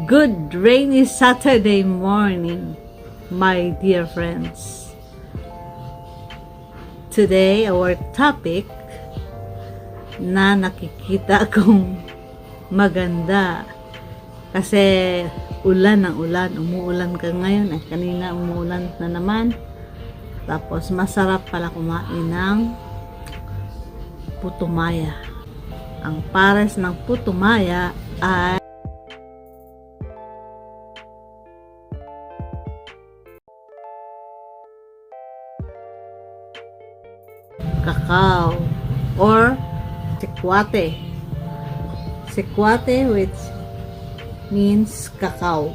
Good rainy Saturday morning, my dear friends. Today, our topic na nakikita kong maganda kasi ulan ng ulan, umuulan ka ngayon, kanina umuulan na naman. Tapos masarap pala kumain ng putumaya. Ang pares ng putumaya ay cacao or sikwate. Sikwate, which means cacao.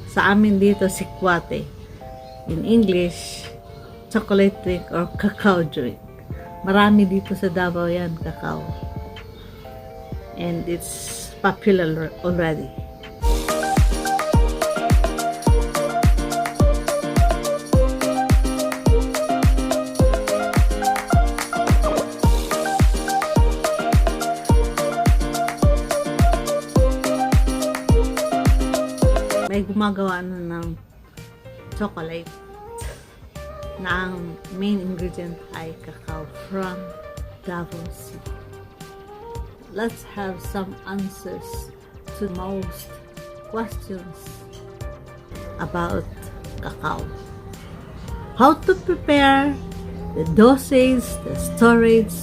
Sa amin dito, sikwate. In English, chocolate drink or cacao drink. Marami dito sa Davao yan, cacao. And it's popular already. May gumagawa na ng chocolate na ang main ingredient ay cacao from Davao City. Let's have some answers to most questions about cacao. How to prepare, the dosage, the storage,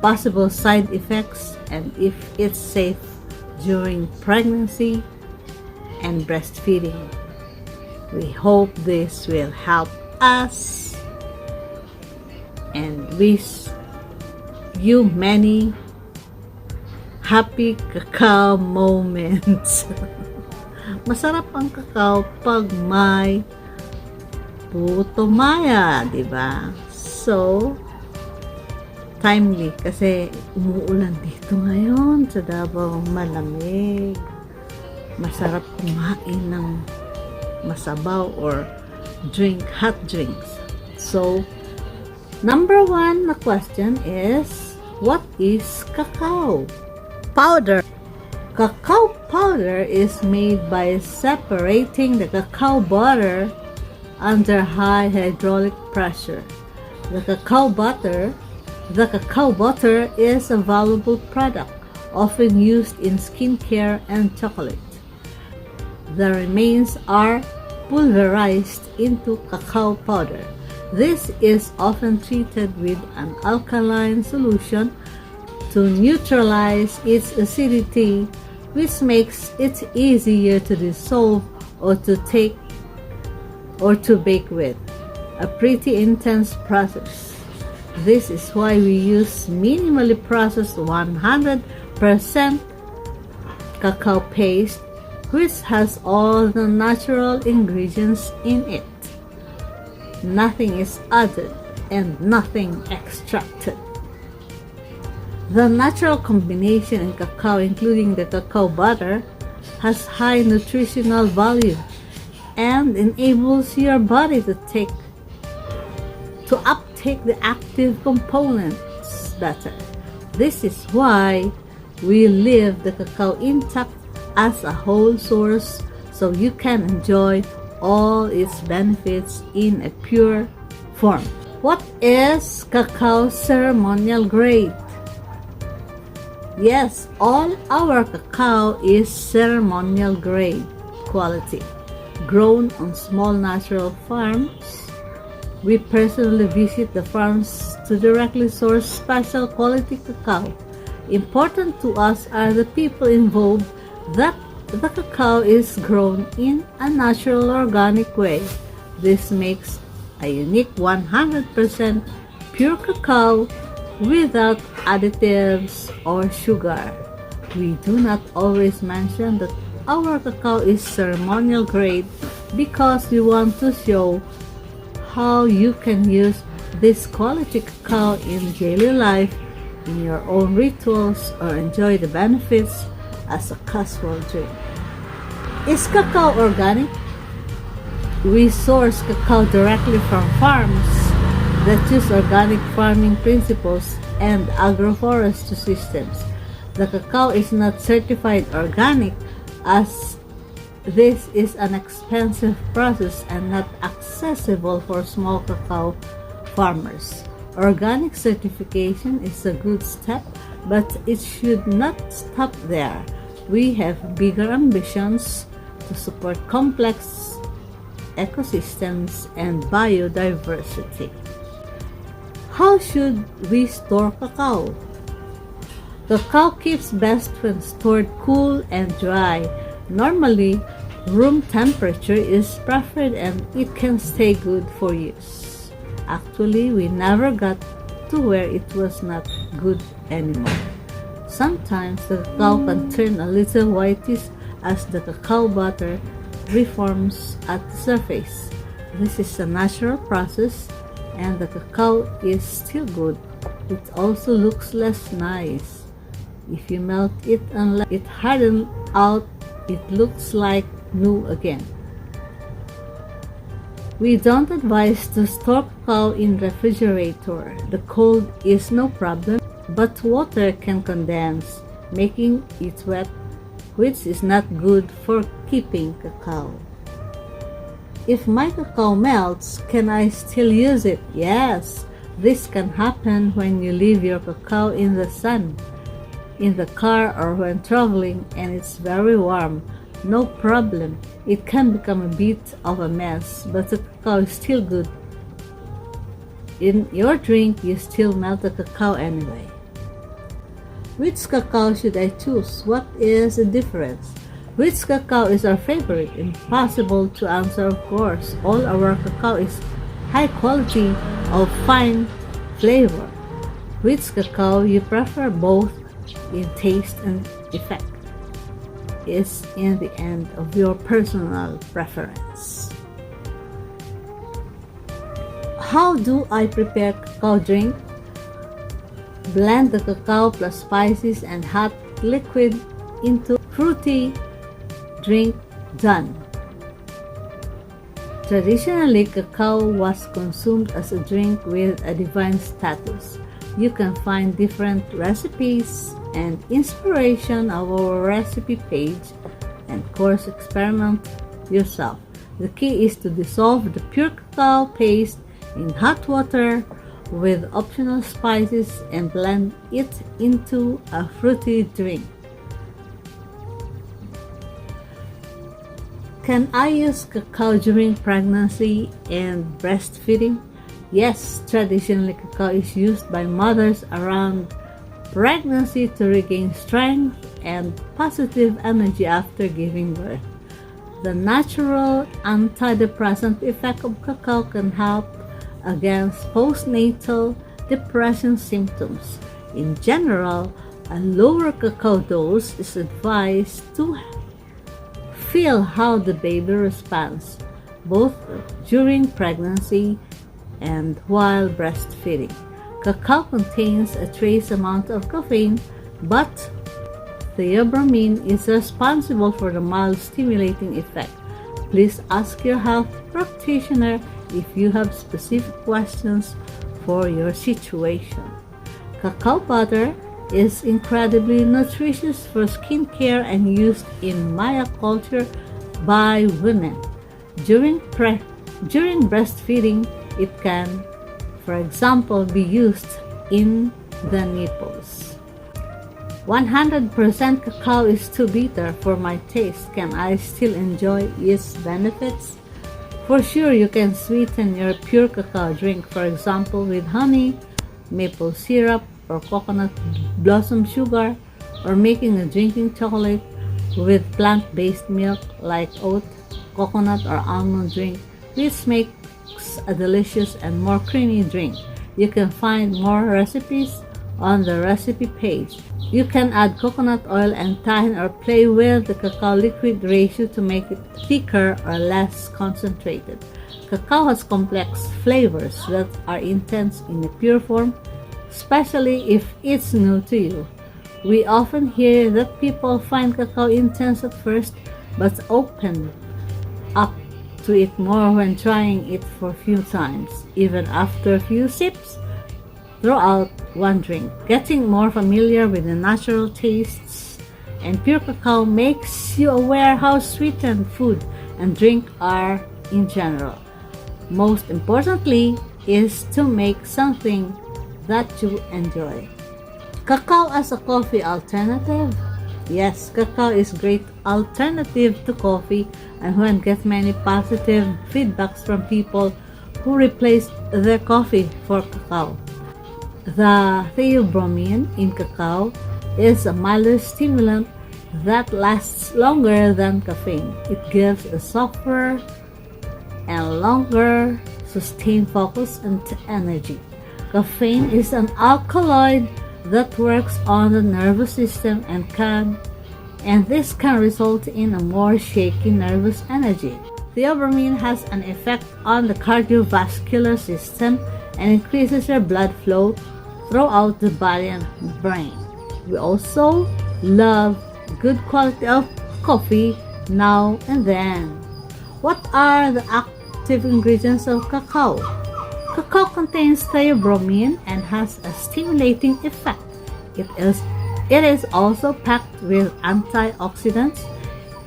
possible side effects, and if it's safe during pregnancy and breastfeeding. We hope this will help us and wish you many happy cacao moments. Masarap ang cacao pag may putumaya, di ba? So, timely kasi umuulan dito ngayon sa Davao, malamig. Masarap kumain ng masabaw or drink hot drinks. So, number one na question is, what is cacao powder? Cacao powder is made by separating the cacao butter under high hydraulic pressure. The cacao butter is a valuable product, often used in skincare and chocolate. The remains are pulverized into cacao powder. This is often treated with an alkaline solution to neutralize its acidity, which makes it easier to dissolve or to bake with. A pretty intense process. This is why we use minimally processed 100% cacao paste, which has all the natural ingredients in it. Nothing is added and nothing extracted. The natural combination in cacao, including the cacao butter, has high nutritional value and enables your body to uptake the active components better. This is why we leave the cacao intact as a whole source so you can enjoy all its benefits in a pure form. What is cacao ceremonial grade? Yes, all our cacao is ceremonial grade quality, grown on small natural farms. We personally visit the farms to directly source special quality cacao. Important to us are the people involved, that the cacao is grown in a natural organic way. This makes a unique 100% pure cacao without additives or sugar. We do not always mention that our cacao is ceremonial grade because we want to show how you can use this quality cacao in daily life, in your own rituals, or enjoy the benefits as a casual drink. Is cacao organic? We source cacao directly from farms that use organic farming principles and agroforestry systems. The cacao is not certified organic, as this is an expensive process and not accessible for small cacao farmers. Organic certification is a good step, but it should not stop there. We have bigger ambitions to support complex ecosystems and biodiversity. How should we store cacao? Cacao keeps best when stored cool and dry. Normally, room temperature is preferred and it can stay good for use. Actually, we never got to where it was not good anymore. Sometimes the cacao can turn a little whitish as the cacao butter reforms at the surface. This is a natural process and the cacao is still good. It also looks less nice. If you melt it and let it harden out, it looks like new again. We don't advise to store cacao in refrigerator. The cold is no problem, but water can condense, making it wet, which is not good for keeping cacao. If my cacao melts, can I still use it? Yes, this can happen when you leave your cacao in the sun, in the car, or when traveling and it's very warm. No problem. It can become a bit of a mess, but the cacao is still good. In your drink, you still melt the cacao anyway. Which cacao should I choose? What is the difference? Which cacao is our favorite? Impossible to answer, of course. All our cacao is high quality of fine flavor. Which cacao you prefer? Both in taste and effect is in the end of your personal preference. How do I prepare cacao drink? Blend the cacao plus spices and hot liquid into fruity drink. Done. Traditionally, cacao was consumed as a drink with a divine status. You can find different recipes and inspiration on our recipe page, and of course experiment yourself. The key is to dissolve the pure cacao paste in hot water with optional spices and blend it into a fruity drink. Can I use cacao during pregnancy and breastfeeding? Yes, traditionally cacao is used by mothers around pregnancy to regain strength and positive energy after giving birth. The natural antidepressant effect of cacao can help against postnatal depression symptoms. In general, a lower cacao dose is advised to feel how the baby responds, both during pregnancy and while breastfeeding. Cacao contains a trace amount of caffeine, but theobromine is responsible for the mild stimulating effect. Please ask your health practitioner if you have specific questions for your situation. Cacao butter is incredibly nutritious for skincare and used in Maya culture by women. During breastfeeding, it can, for example, be used in the nipples. 100% cacao is too bitter for my taste. Can I still enjoy its benefits? For sure, you can sweeten your pure cacao drink, for example, with honey, maple syrup, or coconut blossom sugar, or making a drinking chocolate with plant-based milk like oat, coconut, or almond drink, which makes a delicious and more creamy drink. You can find more recipes on the recipe page. You can add coconut oil and tahine or play with the cacao liquid ratio to make it thicker or less concentrated. Cacao has complex flavors that are intense in a pure form, especially if it's new to you. We often hear that people find cacao intense at first, but open up to it more when trying it for a few times. Even after a few sips, throughout one drink. Getting more familiar with the natural tastes and pure cacao makes you aware how sweetened food and drink are in general. Most importantly is to make something that you enjoy. Cacao as a coffee alternative? Yes, cacao is great alternative to coffee and one gets many positive feedbacks from people who replace their coffee for cacao. The theobromine in cacao is a milder stimulant that lasts longer than caffeine. It gives a softer and longer sustained focus and energy. Caffeine is an alkaloid that works on the nervous system and this can result in a more shaky nervous energy. Theobromine has an effect on the cardiovascular system and increases your blood flow throughout the body and brain. We also love good quality of coffee now and then. What are the active ingredients of cacao? Cacao contains theobromine and has a stimulating effect. It is also packed with antioxidants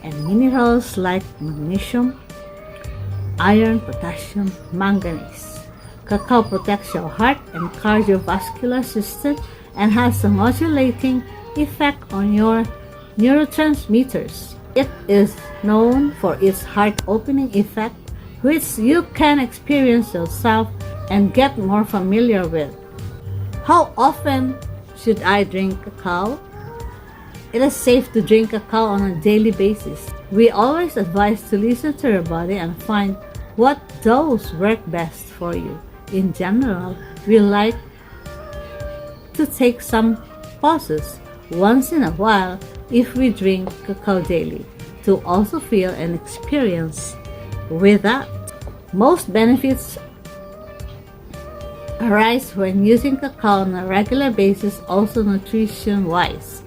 and minerals like magnesium, iron, potassium, manganese. Cacao protects your heart and cardiovascular system and has a modulating effect on your neurotransmitters. It is known for its heart-opening effect, which you can experience yourself and get more familiar with. How often should I drink cacao? It is safe to drink cacao on a daily basis. We always advise to listen to your body and find what dose work best for you. In general, we like to take some pauses once in a while if we drink cacao daily to also feel and experience with that. Most benefits arise when using cacao on a regular basis, also nutrition-wise.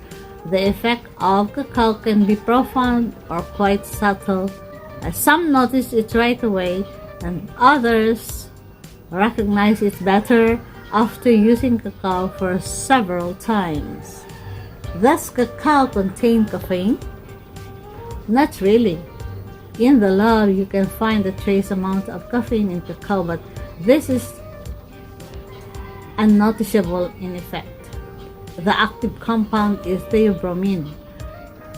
The effect of cacao can be profound or quite subtle, as some notice it right away and others recognize it better after using cacao for several times. Does cacao contain caffeine? Not really. In the lab, you can find a trace amount of caffeine in cacao, but this is unnoticeable in effect. The active compound is theobromine.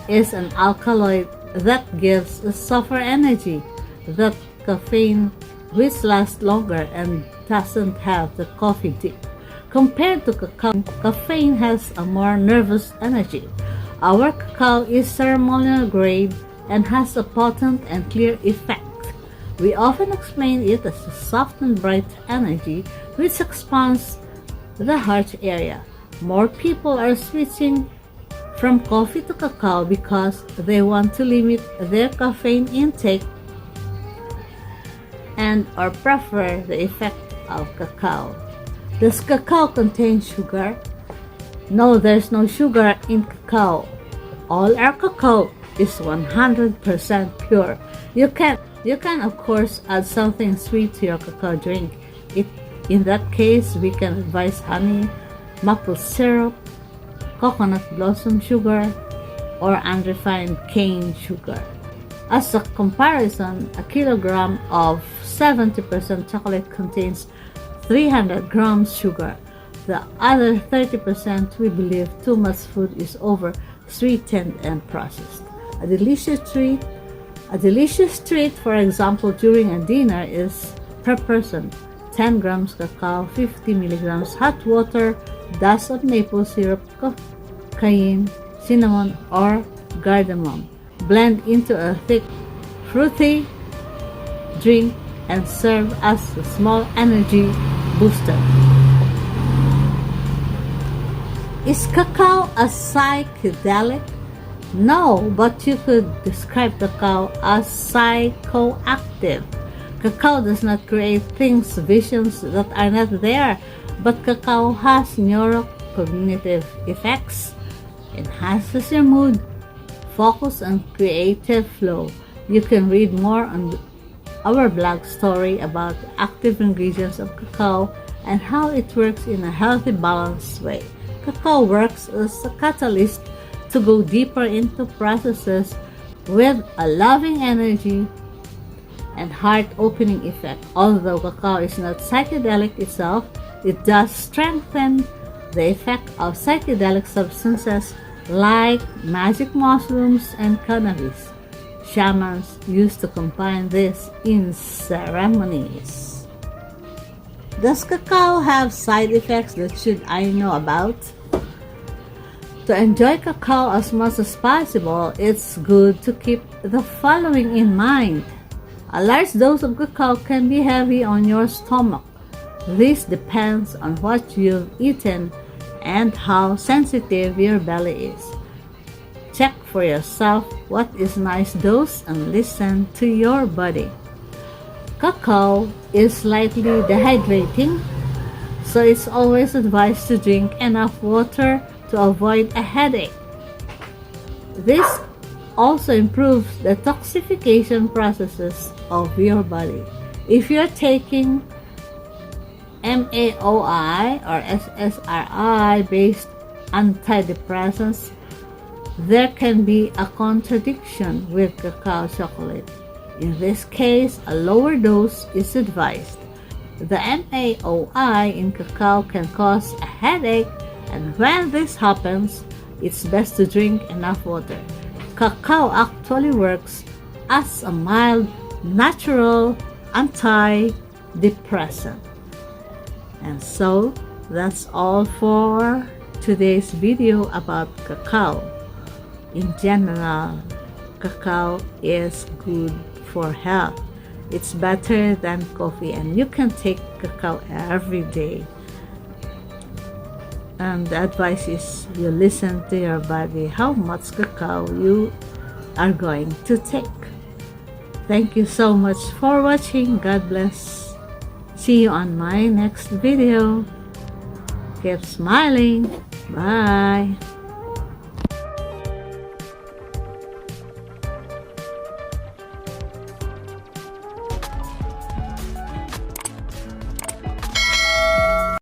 Is an alkaloid that gives a softer energy than caffeine, which lasts longer and doesn't have the coffee dip. Compared to cacao, caffeine has a more nervous energy. Our cacao is ceremonial grade and has a potent and clear effect. We often explain it as a soft and bright energy which expands the heart area. More people are switching from coffee to cacao because they want to limit their caffeine intake and or prefer the effect of cacao. Does cacao contain sugar? No, there's no sugar in cacao. All our cacao is 100% pure. You can of course add something sweet to your cacao drink. In that case, we can advise honey, maple syrup, coconut blossom sugar, or unrefined cane sugar. As a comparison, a kilogram of 70% chocolate contains 300 grams sugar. The other 30% we believe too much food is over sweetened and processed. A delicious treat, for example, during a dinner is per person 10 grams cacao, 50 milligrams hot water, dash of maple syrup, cayenne, cinnamon, or cardamom. Blend into a thick, fruity drink and serve as a small energy booster. Is cacao a psychedelic? No, but you could describe cacao as psychoactive. Cacao does not create things, visions that are not there, but cacao has neurocognitive effects, enhances your mood, focus, and creative flow. You can read more on our blog story about the active ingredients of cacao and how it works in a healthy, balanced way. Cacao works as a catalyst to go deeper into processes with a loving energy and heart-opening effect. Although cacao is not psychedelic itself, it does strengthen the effect of psychedelic substances like magic mushrooms and cannabis. Shamans used to combine this in ceremonies. Does cacao have side effects that should I know about? To enjoy cacao as much as possible, it's good to keep the following in mind. A large dose of cacao can be heavy on your stomach. This depends on what you've eaten and how sensitive your belly is. Check for yourself what is nice dose and listen to your body. Cacao is slightly dehydrating, so it's always advised to drink enough water to avoid a headache. This also improves the detoxification processes of your body. If you're taking MAOI or SSRI based antidepressants, there can be a contradiction with cacao chocolate. In this case, a lower dose is advised. The MAOI in cacao can cause a headache, and when this happens, it's best to drink enough water. Cacao actually works as a mild, natural antidepressant. And so, that's all for today's video about cacao. In general, cacao is good for health. It's better than coffee, and you can take cacao every day. And the advice is you listen to your body how much cacao you are going to take. Thank you so much for watching. God bless. See you on my next video. Keep smiling. Bye.